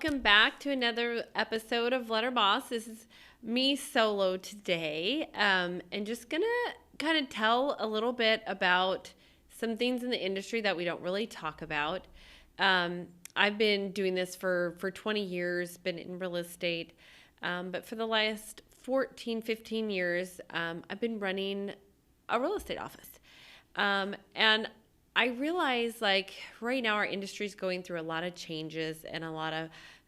welcome back to another episode of Letter Boss. This is me solo today, and just gonna kind of tell a little bit about some things in the industry that we don't really talk about. I've been doing this for 20 years, been in real estate, but for the last 14, 15 years, I've been running a real estate office. And I realize like right now our industry is going through a lot of changes and a lot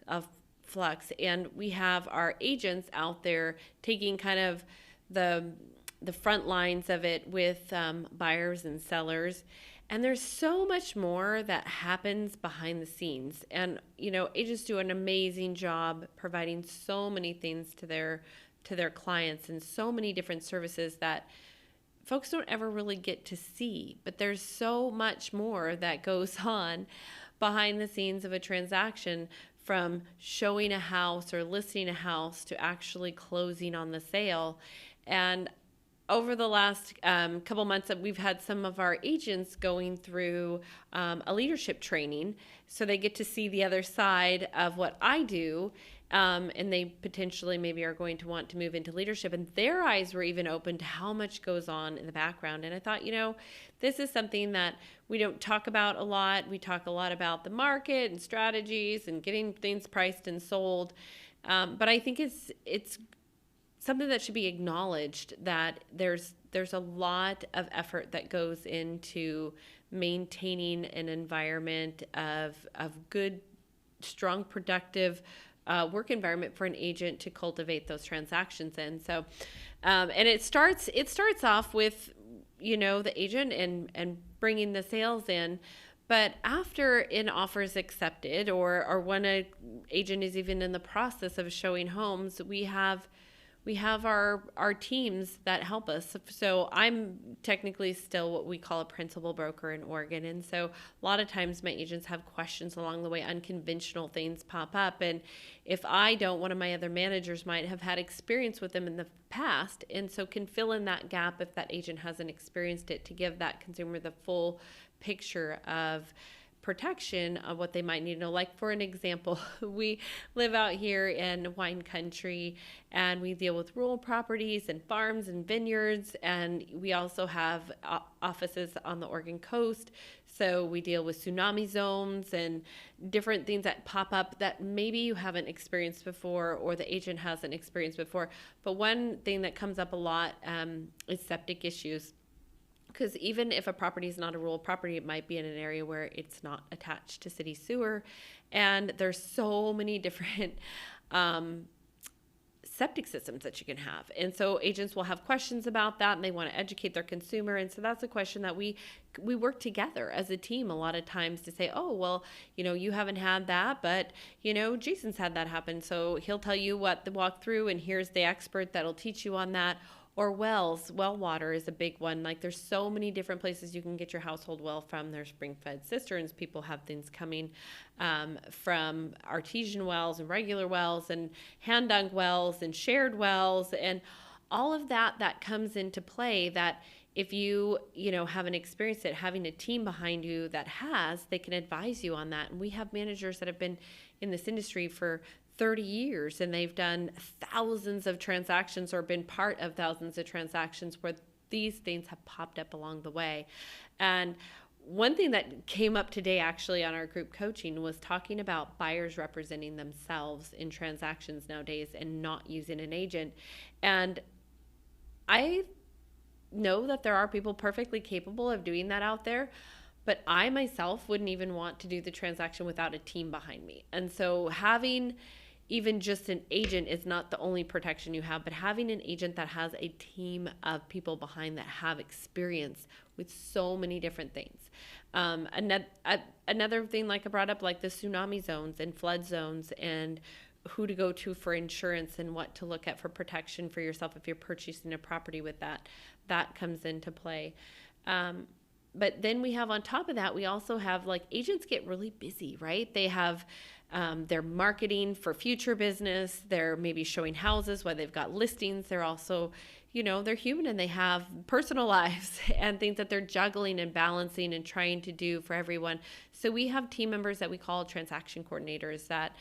of flux, and we have our agents out there taking kind of the front lines of it with buyers and sellers. And there's so much more that happens behind the scenes. And, agents do an amazing job providing so many things to their clients and so many different services that folks don't ever really get to see. But there's so much more that goes on behind the scenes of a transaction, from showing a house or listing a house to actually closing on the sale. And over the last couple months, we've had some of our agents going through a leadership training, so they get to see the other side of what I do, and they potentially maybe are going to want to move into leadership, and their eyes were even open to how much goes on in the background. And I thought, this is something that we don't talk about a lot. We talk a lot about the market and strategies and getting things priced and sold, but I think it's something that should be acknowledged, that there's a lot of effort that goes into maintaining an environment of good, strong, productive work environment for an agent to cultivate those transactions in. So, and it starts off with, the agent and bringing the sales in. But after an offer is accepted, or when an agent is even in the process of showing homes, we have our teams that help us. So I'm technically still what we call a principal broker in Oregon. And so a lot of times my agents have questions along the way, unconventional things pop up. And if I don't, one of my other managers might have had experience with them in the past, and so can fill in that gap if that agent hasn't experienced it, to give that consumer the full picture of protection of what they might need to know. Like, for an example, we live out here in wine country, and we deal with rural properties and farms and vineyards, and we also have offices on the Oregon coast. So we deal with tsunami zones and different things that pop up that maybe you haven't experienced before, or the agent hasn't experienced before. But one thing that comes up a lot is septic issues. Because even if a property is not a rural property, it might be in an area where it's not attached to city sewer. And there's so many different septic systems that you can have. And so agents will have questions about that, and they want to educate their consumer. And so that's a question that we work together as a team a lot of times to say, oh, well, you haven't had that, but, Jason's had that happen. So he'll tell you what the walkthrough, and here's the expert that'll teach you on that. Or well water is a big one. Like, there's so many different places you can get your household well from. There's spring-fed cisterns. People have things coming from artesian wells and regular wells and hand-dug wells and shared wells, and all of that comes into play. That if you haven't experienced it, having a team behind you that has, they can advise you on that. And we have managers that have been in this industry for 30 years, and they've done thousands of transactions or been part of thousands of transactions where these things have popped up along the way. And one thing that came up today actually on our group coaching was talking about buyers representing themselves in transactions nowadays and not using an agent. And I know that there are people perfectly capable of doing that out there, but I myself wouldn't even want to do the transaction without a team behind me. And so having even just an agent is not the only protection you have, but having an agent that has a team of people behind that have experience with so many different things. Another thing, like I brought up, like the tsunami zones and flood zones, and who to go to for insurance and what to look at for protection for yourself if you're purchasing a property with that comes into play. But then we have, on top of that, we also have, like, agents get really busy, right? They have they're marketing for future business. They're maybe showing houses while they've got listings. They're also, they're human and they have personal lives and things that they're juggling and balancing and trying to do for everyone. So we have team members that we call transaction coordinators that,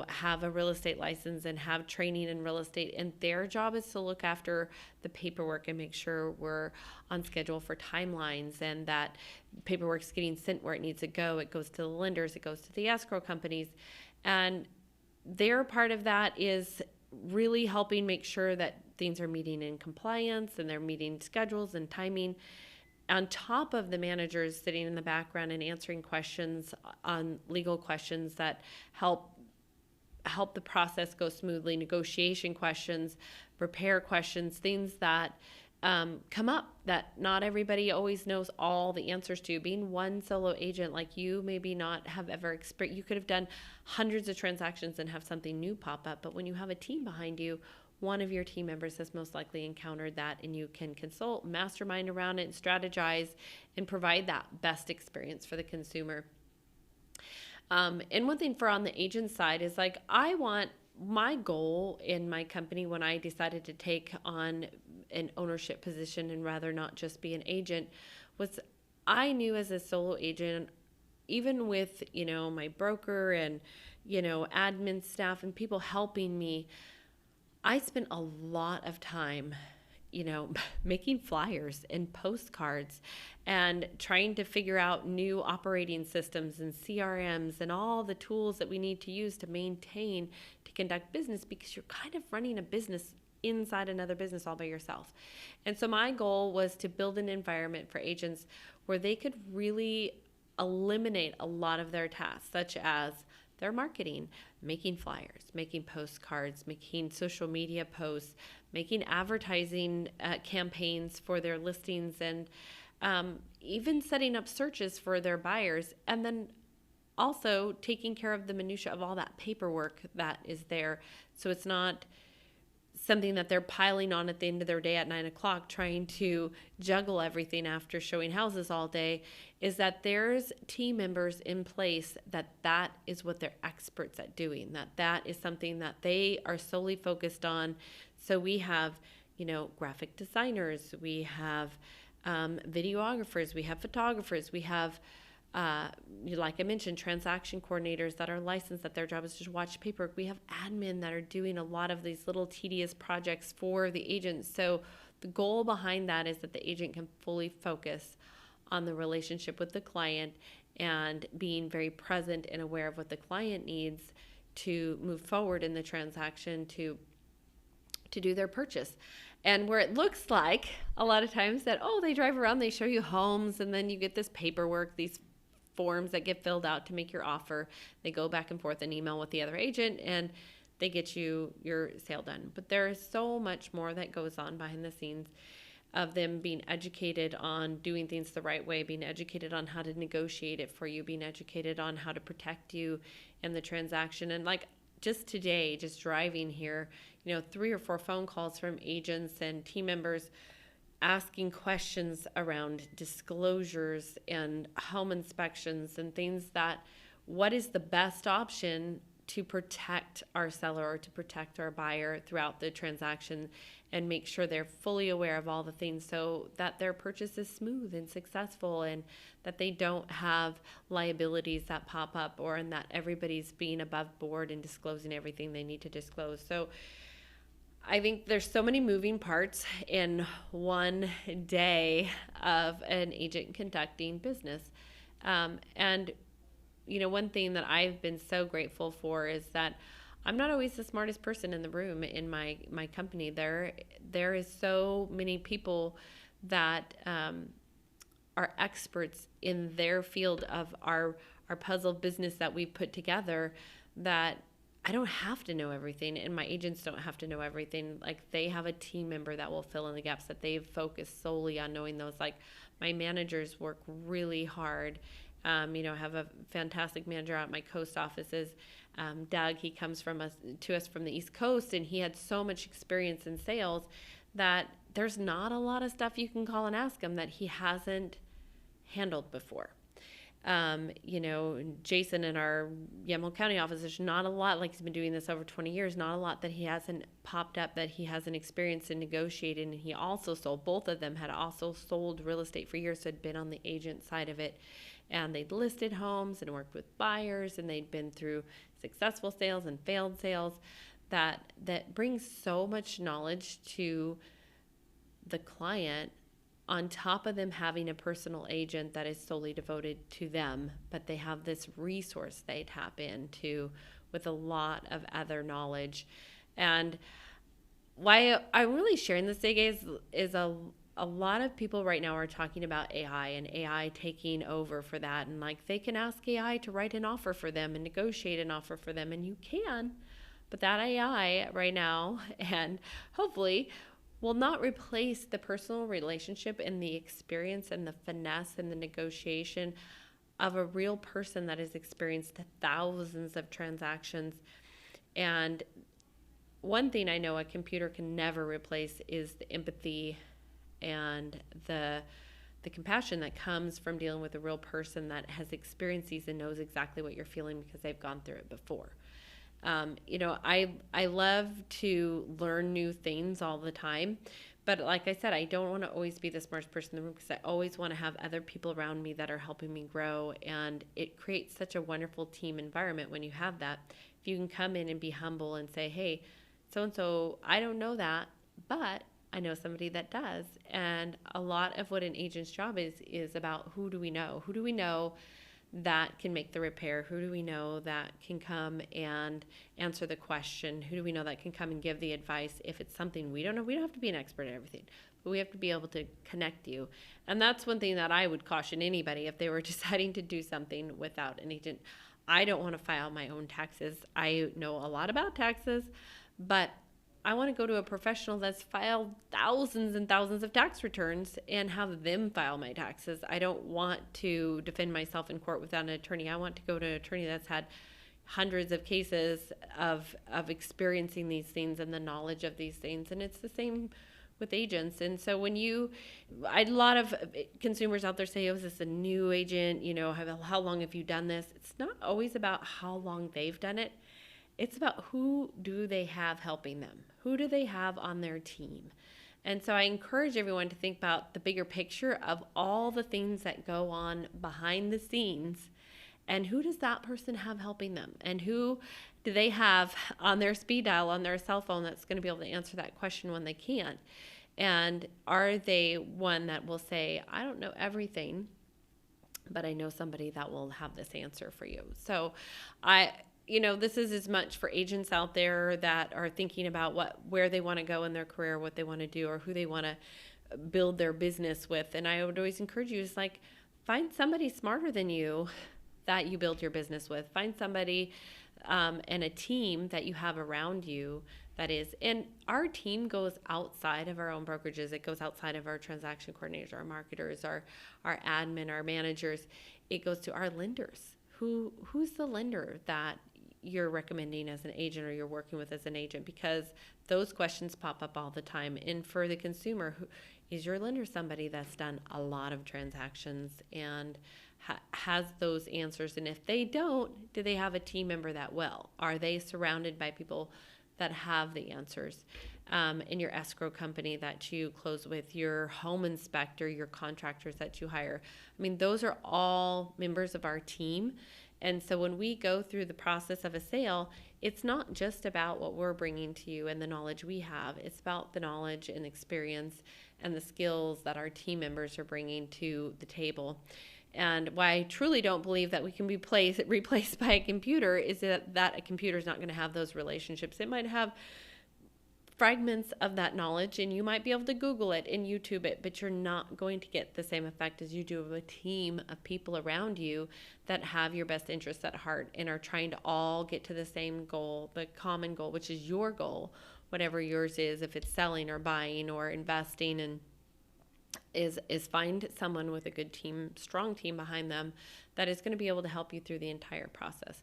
have a real estate license and have training in real estate. And their job is to look after the paperwork and make sure we're on schedule for timelines and that paperwork's getting sent where it needs to go. It goes to the lenders, it goes to the escrow companies. And their part of that is really helping make sure that things are meeting in compliance and they're meeting schedules and timing, on top of the managers sitting in the background and answering questions on legal questions that help the process go smoothly, negotiation questions, repair questions, things that come up that not everybody always knows all the answers to. Being one solo agent, like you maybe not have ever experienced, you could have done hundreds of transactions and have something new pop up. But when you have a team behind you, one of your team members has most likely encountered that, and you can consult, mastermind around it, and strategize and provide that best experience for the consumer. And one thing for on the agent side is like, my goal in my company when I decided to take on an ownership position and rather not just be an agent was, I knew as a solo agent, even with, my broker and, admin staff and people helping me, I spent a lot of time, making flyers and postcards and trying to figure out new operating systems and CRMs and all the tools that we need to use to maintain, to conduct business, because you're kind of running a business inside another business all by yourself. And so my goal was to build an environment for agents where they could really eliminate a lot of their tasks, such as their marketing, making flyers, making postcards, making social media posts, making advertising campaigns for their listings, and even setting up searches for their buyers, and then also taking care of the minutia of all that paperwork that is there. So it's not something that they're piling on at the end of their day at 9 o'clock trying to juggle everything after showing houses all day. Is that there's team members in place that is what they're experts at doing, that is something that they are solely focused on. So we have, graphic designers, we have videographers, we have photographers, we have like I mentioned, transaction coordinators that are licensed, that their job is just watch paperwork. We have admin that are doing a lot of these little tedious projects for the agent. So the goal behind that is that the agent can fully focus on the relationship with the client and being very present and aware of what the client needs to move forward in the transaction to do their purchase. And where it looks like a lot of times that, they drive around, they show you homes, and then you get this paperwork, these forms that get filled out to make your offer. They go back and forth in email with the other agent, and they get you your sale done. But there is so much more that goes on behind the scenes of them being educated on doing things the right way, being educated on how to negotiate it for you, being educated on how to protect you in the transaction. And like just today, just driving here, 3 or 4 phone calls from agents and team members asking questions around disclosures and home inspections and things that, what is the best option to protect our seller or to protect our buyer throughout the transaction and make sure they're fully aware of all the things so that their purchase is smooth and successful, and that they don't have liabilities that pop up, or in that everybody's being above board and disclosing everything they need to disclose. So I think there's so many moving parts in one day of an agent conducting business. And one thing that I've been so grateful for is that I'm not always the smartest person in the room in my company. There is so many people that are experts in their field of our puzzle business that we put together, that I don't have to know everything, and my agents don't have to know everything. Like, they have a team member that will fill in the gaps, that they've focused solely on knowing those. Like, my managers work really hard. I have a fantastic manager at my coast offices. Doug, he comes to us from the East Coast, and he had so much experience in sales that there's not a lot of stuff you can call and ask him that he hasn't handled before. Jason in our Yamhill County office, there's not a lot, like he's been doing this over 20 years, not a lot that he hasn't popped up that he hasn't experienced and negotiated. And he also sold, both of them had also sold real estate for years, so had been on the agent side of it. And they'd listed homes and worked with buyers, and they'd been through successful sales and failed sales. That brings so much knowledge to the client, on top of them having a personal agent that is solely devoted to them, but they have this resource they tap into with a lot of other knowledge. And why I'm really sharing this today is a lot of people right now are talking about AI and AI taking over for that. And like they can ask AI to write an offer for them and negotiate an offer for them, and you can, but that AI right now, and hopefully will not replace the personal relationship and the experience and the finesse and the negotiation of a real person that has experienced thousands of transactions. And one thing I know a computer can never replace is the empathy and the compassion that comes from dealing with a real person that has experienced these and knows exactly what you're feeling because they've gone through it before. I love to learn new things all the time, but like I said, I don't want to always be the smartest person in the room because I always want to have other people around me that are helping me grow. And it creates such a wonderful team environment when you have that. If you can come in and be humble and say, hey, so-and-so, I don't know that, but I know somebody that does. And a lot of what an agent's job is about who do we know? Who do we know that can make the repair? Who do we know that can come and answer the question? Who do we know that can come and give the advice if it's something we don't know? We don't have to be an expert at everything, but we have to be able to connect you. And that's one thing that I would caution anybody if they were deciding to do something without an agent. I don't want to file my own taxes. I know a lot about taxes, but I want to go to a professional that's filed thousands and thousands of tax returns and have them file my taxes. I don't want to defend myself in court without an attorney. I want to go to an attorney that's had hundreds of cases of experiencing these things and the knowledge of these things. And it's the same with agents. And so a lot of consumers out there say, oh, is this a new agent? How long have you done this? It's not always about how long they've done it. It's about who do they have helping them? Who do they have on their team? And so I encourage everyone to think about the bigger picture of all the things that go on behind the scenes, and who does that person have helping them? And who do they have on their speed dial on their cell phone that's going to be able to answer that question when they can't? And are they one that will say, I don't know everything, but I know somebody that will have this answer for you. So this is as much for agents out there that are thinking about where they want to go in their career, what they want to do, or who they want to build their business with. And I would always encourage you is like, find somebody smarter than you that you build your business with. Find somebody and a team that you have around you that is. And our team goes outside of our own brokerages. It goes outside of our transaction coordinators, our marketers, our admin, our managers. It goes to our lenders. Who's the lender that you're recommending as an agent or you're working with as an agent? Because those questions pop up all the time. And for the consumer, is your lender somebody that's done a lot of transactions and has those answers? And if they don't, do they have a team member that will? Are they surrounded by people that have the answers? In your escrow company that you close with, your home inspector, your contractors that you hire. I mean, those are all members of our team. And so when we go through the process of a sale, it's not just about what we're bringing to you and the knowledge we have. It's about the knowledge and experience and the skills that our team members are bringing to the table. And why I truly don't believe that we can be replaced by a computer is that a computer is not going to have those relationships. It might have fragments of that knowledge, and you might be able to Google it and YouTube it, but you're not going to get the same effect as you do of a team of people around you that have your best interests at heart and are trying to all get to the same goal, the common goal, which is your goal, whatever yours is, if it's selling or buying or investing, and is find someone with a good team, strong team behind them that is going to be able to help you through the entire process.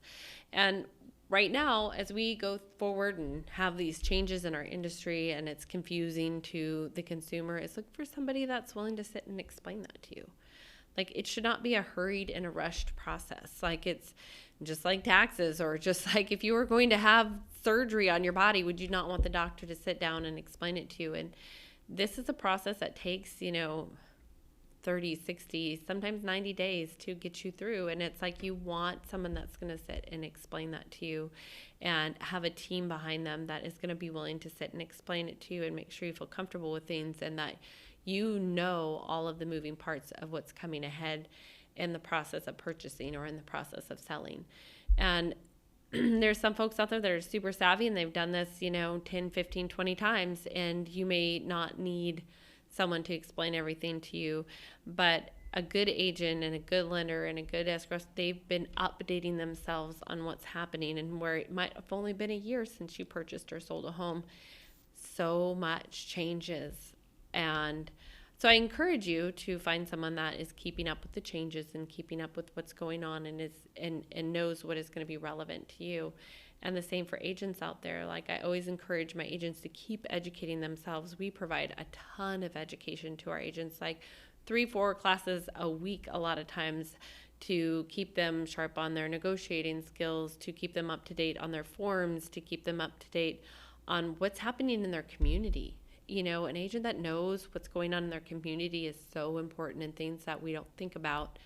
And right now, as we go forward and have these changes in our industry and it's confusing to the consumer, is look for somebody that's willing to sit and explain that to you, Like, it should not be a hurried and a rushed process. Like, it's just like taxes, or just like if you were going to have surgery on your body, would you not want the doctor to sit down and explain it to you? And this is a process that takes, 30, 60, sometimes 90 days to get you through. And it's like, you want someone that's going to sit and explain that to you, and have a team behind them that is going to be willing to sit and explain it to you and make sure you feel comfortable with things, and that you know all of the moving parts of what's coming ahead in the process of purchasing or in the process of selling. And there's some folks out there that are super savvy, and they've done this, 10, 15, 20 times, and you may not need someone to explain everything to you. But a good agent and a good lender and a good escrow, they've been updating themselves on what's happening, and where it might have only been a year since you purchased or sold a home, so much changes. And so I encourage you to find someone that is keeping up with the changes and keeping up with what's going on, and knows what is going to be relevant to you. And the same for agents out there. Like, I always encourage my agents to keep educating themselves. We provide a ton of education to our agents, like 3-4 classes a week a lot of times, to keep them sharp on their negotiating skills, to keep them up to date on their forms, to keep them up to date on what's happening in their community. An agent that knows what's going on in their community is so important, and things that we don't think about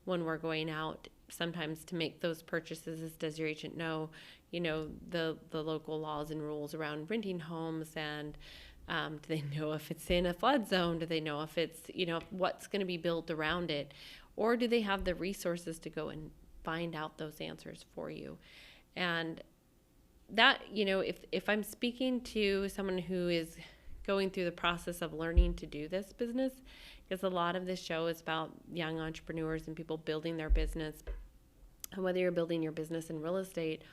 when we're going out sometimes to make those purchases is, does your agent know, the local laws and rules around renting homes, and do they know if it's in a flood zone? Do they know if it's, what's going to be built around it? Or do they have the resources to go and find out those answers for you? And that, if I'm speaking to someone who is going through the process of learning to do this business, because a lot of this show is about young entrepreneurs and people building their business. And whether you're building your business in real estate,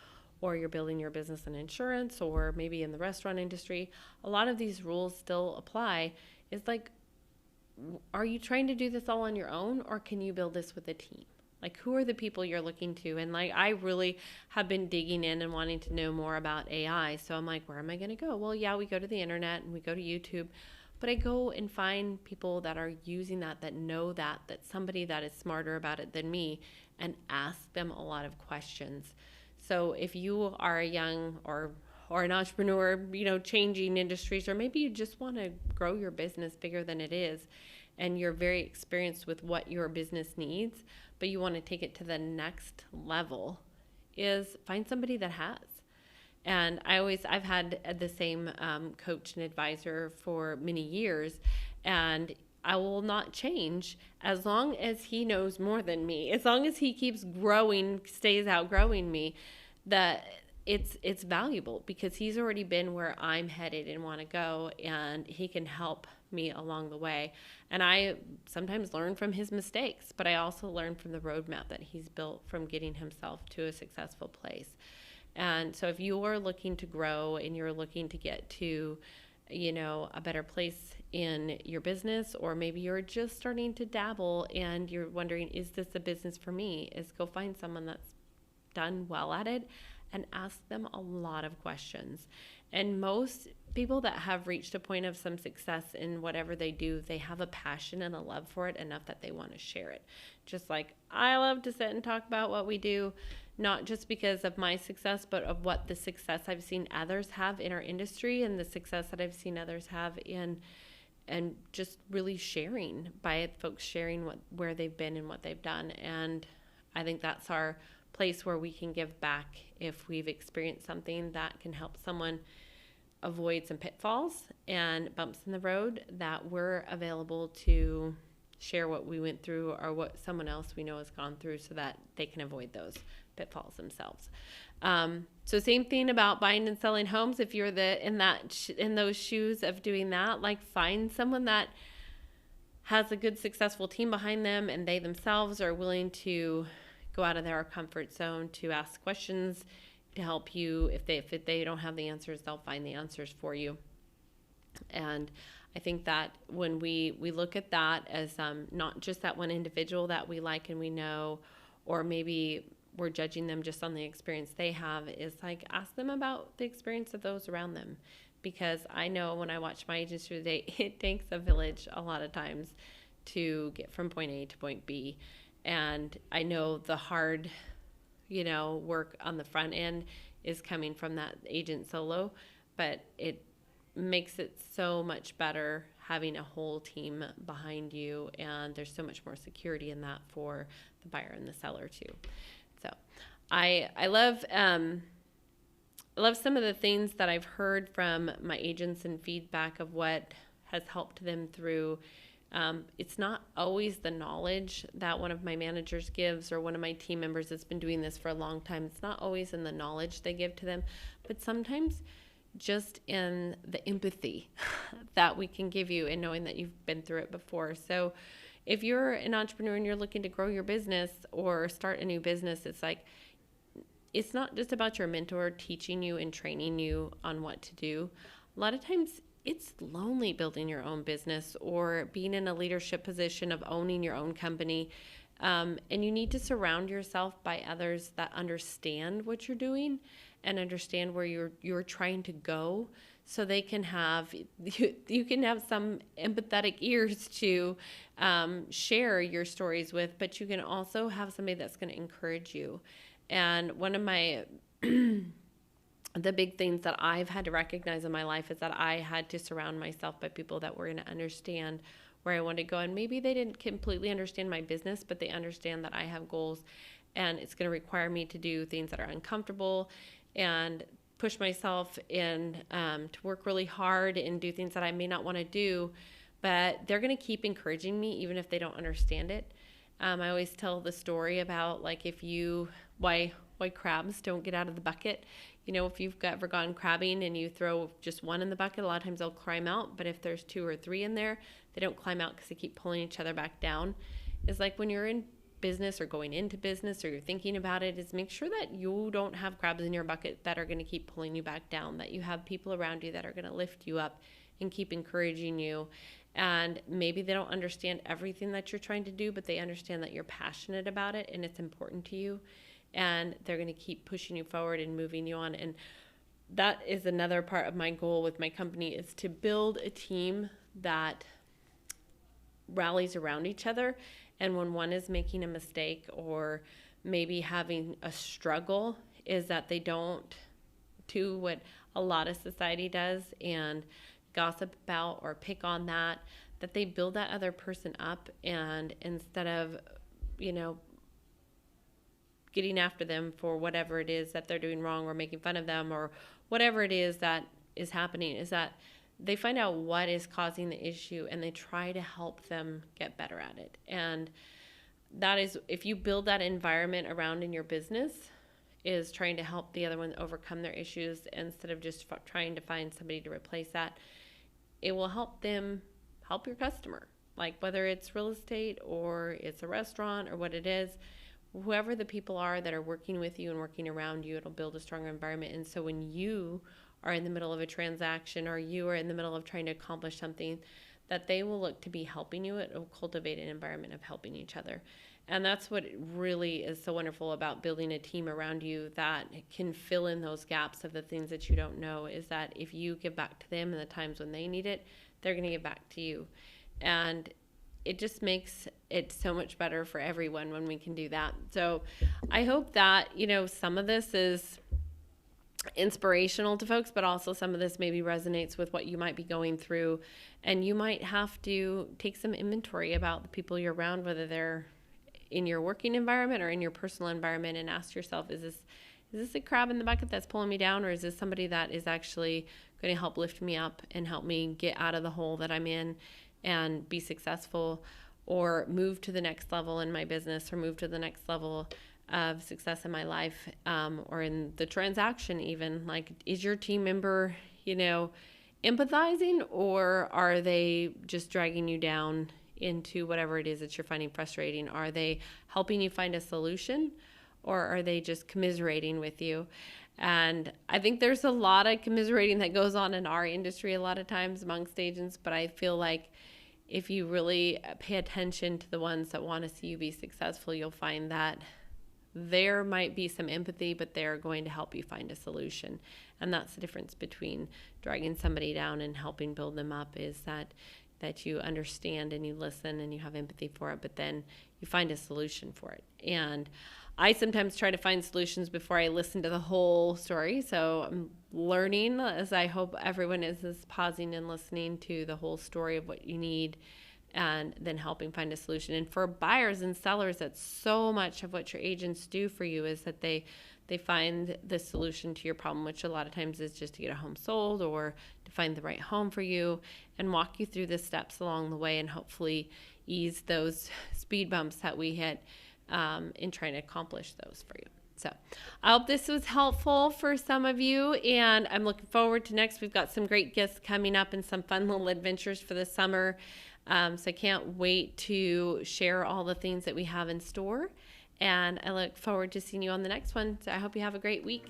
or you're building your business in insurance, or maybe in the restaurant industry, a lot of these rules still apply. It's like, are you trying to do this all on your own, or can you build this with a team? Like, who are the people you're looking to? And like, I really have been digging in and wanting to know more about AI. So I'm like, where am I going to go? Well, yeah, we go to the internet and we go to YouTube, but I go and find people that are using that know that somebody that is smarter about it than me, and ask them a lot of questions. So if you are a young or an entrepreneur, changing industries, or maybe you just want to grow your business bigger than it is, and you're very experienced with what your business needs, but you want to take it to the next level, is find somebody that has. And I've had the same coach and advisor for many years, and I will not change as long as he knows more than me. As long as he keeps growing, stays outgrowing me, that it's valuable, because he's already been where I'm headed and want to go, and he can help me along the way. And I sometimes learn from his mistakes, but I also learn from the roadmap that he's built from getting himself to a successful place. And so if you're looking to grow and you're looking to get to, a better place in your business, or maybe you're just starting to dabble and you're wondering, is this a business for me? Is go find someone that's done well at it and ask them a lot of questions. And most people that have reached a point of some success in whatever they do, they have a passion and a love for it enough that they want to share it. Just like I love to sit and talk about what we do, not just because of my success, but of what the success I've seen others have in our industry, and the success that I've seen others have in, and just really sharing by folks sharing where they've been and what they've done. And I think that's our place where we can give back if we've experienced something that can help someone avoid some pitfalls and bumps in the road, that we're available to share what we went through or what someone else we know has gone through, so that they can avoid those pitfalls themselves. So same thing about buying and selling homes. If you're in those shoes of doing that, like, find someone that has a good, successful team behind them, and they themselves are willing to go out of their comfort zone to ask questions to help you. If they don't have the answers, they'll find the answers for you. And I think that when we look at that as not just that one individual that we like and we know, or maybe we're judging them just on the experience they have, is like, ask them about the experience of those around them. Because I know when I watch my agents through the day, it takes a village a lot of times to get from point A to point B. And I know the hard, work on the front end is coming from that agent solo, but it makes it so much better having a whole team behind you, and there's so much more security in that for the buyer and the seller too. So I love some of the things that I've heard from my agents and feedback of what has helped them through. It's not always the knowledge that one of my managers gives, or one of my team members that's been doing this for a long time. It's not always in the knowledge they give to them, but sometimes just in the empathy that we can give you, and knowing that you've been through it before. So if you're an entrepreneur and you're looking to grow your business or start a new business, it's not just about your mentor teaching you and training you on what to do. A lot of times it's lonely building your own business or being in a leadership position of owning your own company. And you need to surround yourself by others that understand what you're doing and understand where you're trying to go, so they can have you can have some empathetic ears to share your stories with, but you can also have somebody that's going to encourage you. And one of my the big things that I've had to recognize in my life is that I had to surround myself by people that were going to understand where I wanted to go. And maybe they didn't completely understand my business, but they understand that I have goals, and it's going to require me to do things that are uncomfortable and push myself in to work really hard and do things that I may not want to do, but they're going to keep encouraging me even if they don't understand it. I always tell the story about why crabs don't get out of the bucket. If you've ever gone crabbing and you throw just one in the bucket, a lot of times they'll climb out. But if there's 2 or 3 in there, they don't climb out because they keep pulling each other back down. It's like when you're in business or going into business or you're thinking about it, is make sure that you don't have crabs in your bucket that are going to keep pulling you back down, that you have people around you that are going to lift you up and keep encouraging you. And maybe they don't understand everything that you're trying to do, but they understand that you're passionate about it and it's important to you. And they're going to keep pushing you forward and moving you on. And that is another part of my goal with my company, is to build a team that rallies around each other. And when one is making a mistake or maybe having a struggle, is that they don't do what a lot of society does and gossip about or pick on that they build that other person up. And instead of, getting after them for whatever it is that they're doing wrong or making fun of them or whatever it is that is happening, is that they find out what is causing the issue and they try to help them get better at it. And that is, if you build that environment around in your business, is trying to help the other one overcome their issues instead of just trying to find somebody to replace that, it will help them help your customer. Like whether it's real estate or it's a restaurant or what it is, whoever the people are that are working with you and working around you, it'll build a stronger environment. And so when you are in the middle of a transaction or you are in the middle of trying to accomplish something, that they will look to be helping you. It will cultivate an environment of helping each other. And that's what really is so wonderful about building a team around you that can fill in those gaps of the things that you don't know, is that if you give back to them in the times when they need it, they're going to give back to you. And it just makes it so much better for everyone when we can do that. So I hope that, some of this is inspirational to folks, but also some of this maybe resonates with what you might be going through. And you might have to take some inventory about the people you're around, whether they're in your working environment or in your personal environment, and ask yourself, is this a crab in the bucket that's pulling me down, or is this somebody that is actually going to help lift me up and help me get out of the hole that I'm in and be successful, or move to the next level in my business, or move to the next level of success in my life, or in the transaction even. Like, is your team member, empathizing, or are they just dragging you down into whatever it is that you're finding frustrating? Are they helping you find a solution, or are they just commiserating with you? And I think there's a lot of commiserating that goes on in our industry a lot of times amongst agents, but I feel like if you really pay attention to the ones that want to see you be successful, you'll find that there might be some empathy, but they're going to help you find a solution. And that's the difference between dragging somebody down and helping build them up, is that that you understand and you listen and you have empathy for it, but then you find a solution for it. And I sometimes try to find solutions before I listen to the whole story. So I'm learning, as I hope everyone is pausing and listening to the whole story of what you need and then helping find a solution. And for buyers and sellers, that's so much of what your agents do for you, is that they find the solution to your problem, which a lot of times is just to get a home sold or to find the right home for you, and walk you through the steps along the way and hopefully ease those speed bumps that we hit in trying to accomplish those for you. So I hope this was helpful for some of you, and I'm looking forward to next. We've got some great gifts coming up and some fun little adventures for the summer. So I can't wait to share all the things that we have in store, and I look forward to seeing you on the next one. So I hope you have a great week.